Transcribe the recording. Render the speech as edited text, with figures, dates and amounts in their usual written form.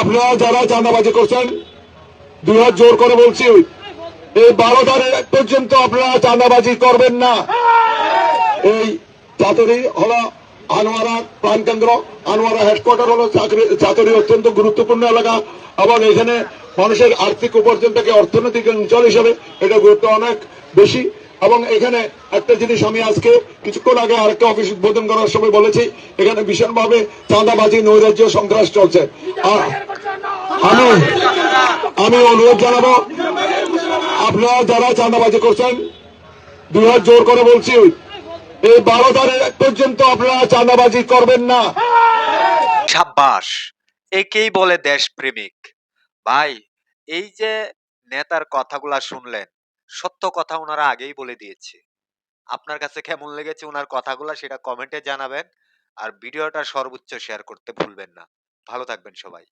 আপনারা যারা চাঁদাবাজি করছেন, দুই হাত জোর করে বলছি, এই 12 তারিখ পর্যন্ত আপনারা চাঁদাবাজি করবেন না। এই চাতুরি হলো আনোয়ারা প্রাণকেন্দ্র, আনোয়ারা হেডকোয়ার্টার হলো চাতুরি অত্যন্ত গুরুত্বপূর্ণ এলাকা এবং এখানে মানুষের আর্থিক উপার্জন থেকে অর্থনৈতিক অঞ্চল হিসেবে এটা গুরুত্ব অনেক বেশি। এবং এখানে একটা জিনিস আমি আজকে কিছুক্ষণ আগে আরেকটা অফিস উদ্বোধন করার সময় বলেছি, এখানে ভীষণভাবে চাঁদাবাজি নৈরাজ্য সন্ত্রাস চলছে। আমি অনুরোধ জানাবো, আপনারা যারা চাঁদাবাজি করছেন, দুই হাত জোর করে বলছি, এই 12 তারিখ পর্যন্ত আপনারা চাঁদাবাজি করবেন না। সাব্বাস, একেই বলে দেশপ্রেমিক। ভাই, এই যে নেতার কথাগুলা শুনলেন, সত্য কথা ওনারা আগেই বলে দিয়েছে। আপনার কাছে কেমন লেগেছে ওনার কথাগুলা সেটা কমেন্টে জানাবেন। আর ভিডিওটা সর্বোচ্চ শেয়ার করতে ভুলবেন না। ভালো থাকবেন সবাই।